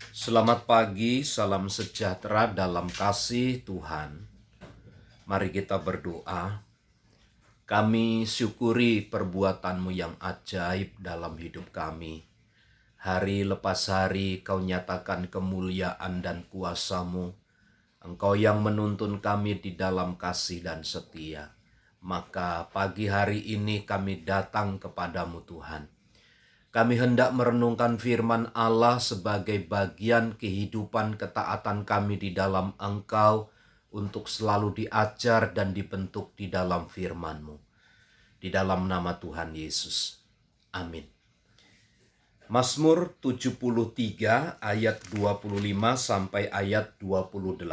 Selamat pagi, salam sejahtera dalam kasih Tuhan. Mari kita berdoa. Kami syukuri perbuatan-Mu yang ajaib dalam hidup kami. Hari lepas hari Kau nyatakan kemuliaan dan kuasa-Mu. Engkau yang menuntun kami di dalam kasih dan setia. Maka pagi hari ini kami datang kepadamu Tuhan. Kami hendak merenungkan firman Allah sebagai bagian kehidupan ketaatan kami di dalam Engkau untuk selalu diajar dan dibentuk di dalam firman-Mu. Di dalam nama Tuhan Yesus. Amin. Mazmur 73 ayat 25 sampai ayat 28.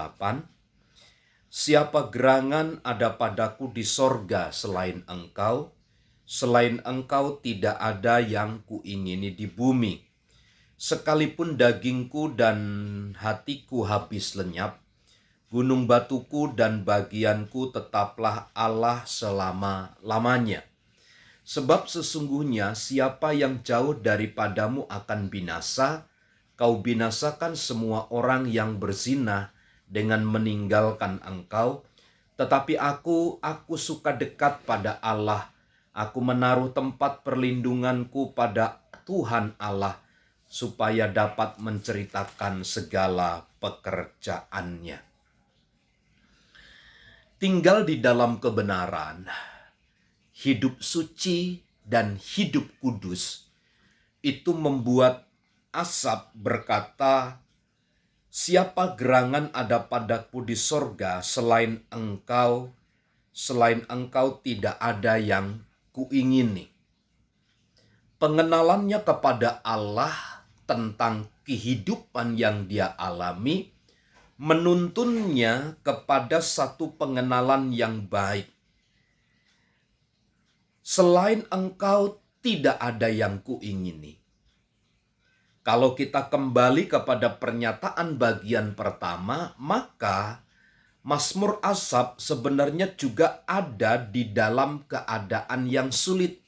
Siapa gerangan ada padaku di sorga selain Engkau? Selain Engkau tidak ada yang kuingini di bumi. Sekalipun dagingku dan hatiku habis lenyap, gunung batuku dan bagianku tetaplah Allah selama-lamanya. Sebab sesungguhnya siapa yang jauh daripadamu akan binasa, kau binasakan semua orang yang berzina dengan meninggalkan engkau. Tetapi aku suka dekat pada Allah. Aku menaruh tempat perlindunganku pada Tuhan Allah, supaya dapat menceritakan segala pekerjaannya. Tinggal di dalam kebenaran, hidup suci dan hidup kudus, itu membuat Asaf berkata, siapa gerangan ada padaku di sorga selain engkau tidak ada yang kuingini. Pengenalannya kepada Allah tentang kehidupan yang dia alami menuntunnya kepada satu pengenalan yang baik. Selain engkau tidak ada yang kuingini. Kalau kita kembali kepada pernyataan bagian pertama, maka Mazmur Asaf sebenarnya juga ada di dalam keadaan yang sulit.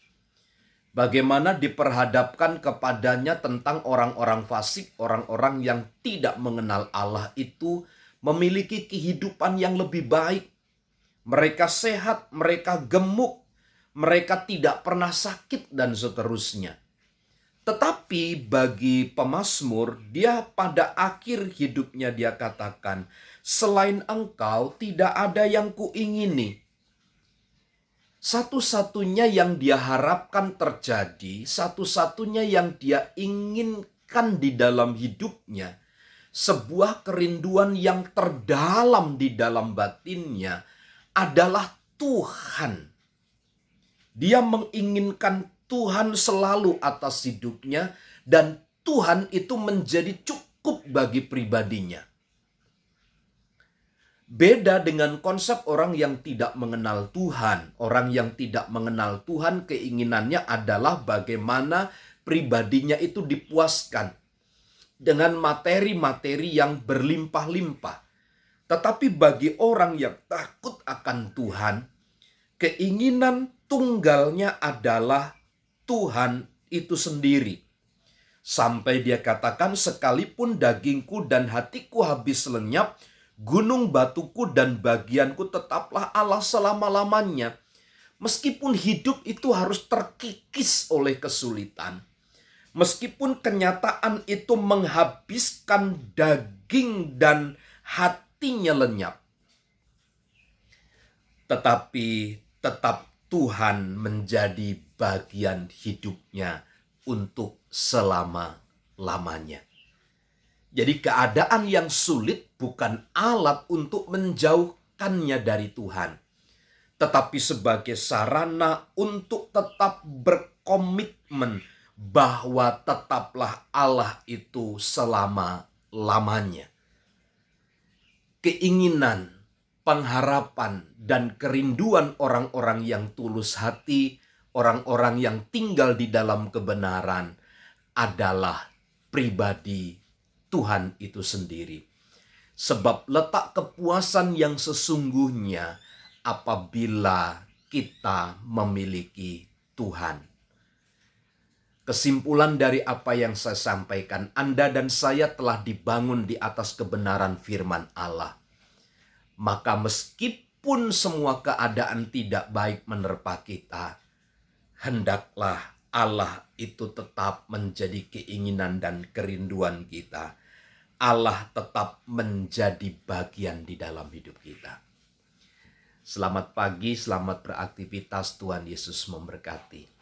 Bagaimana diperhadapkan kepadanya tentang orang-orang fasik, orang-orang yang tidak mengenal Allah itu memiliki kehidupan yang lebih baik. Mereka sehat, mereka gemuk, mereka tidak pernah sakit dan seterusnya. Tetapi bagi pemazmur, dia pada akhir hidupnya dia katakan, selain engkau tidak ada yang kuingini. Satu-satunya yang dia harapkan terjadi, satu-satunya yang dia inginkan di dalam hidupnya, sebuah kerinduan yang terdalam di dalam batinnya adalah Tuhan. Dia menginginkan Tuhan selalu atas hidupnya, dan Tuhan itu menjadi cukup bagi pribadinya. Beda dengan konsep orang yang tidak mengenal Tuhan. Orang yang tidak mengenal Tuhan, keinginannya adalah bagaimana pribadinya itu dipuaskan dengan materi-materi yang berlimpah-limpah. Tetapi bagi orang yang takut akan Tuhan, keinginan tunggalnya adalah Tuhan itu sendiri. Sampai dia katakan, sekalipun dagingku dan hatiku habis lenyap, gunung batuku dan bagianku tetaplah Allah selama-lamanya. Meskipun hidup itu harus terkikis oleh kesulitan, meskipun kenyataan itu menghabiskan daging dan hatinya lenyap, tetapi tetap Tuhan menjadi bagian hidupnya untuk selama-lamanya. Jadi keadaan yang sulit bukan alat untuk menjauhkannya dari Tuhan, tetapi sebagai sarana untuk tetap berkomitmen bahwa tetaplah Allah itu selama-lamanya. Keinginan, pengharapan, dan kerinduan orang-orang yang tulus hati, orang-orang yang tinggal di dalam kebenaran adalah pribadi Tuhan itu sendiri. Sebab letak kepuasan yang sesungguhnya apabila kita memiliki Tuhan. Kesimpulan dari apa yang saya sampaikan, Anda dan saya telah dibangun di atas kebenaran firman Allah. Maka meskipun semua keadaan tidak baik menerpa kita, hendaklah Allah itu tetap menjadi keinginan dan kerinduan kita. Allah tetap menjadi bagian di dalam hidup kita. Selamat pagi, selamat beraktivitas. Tuhan Yesus memberkati.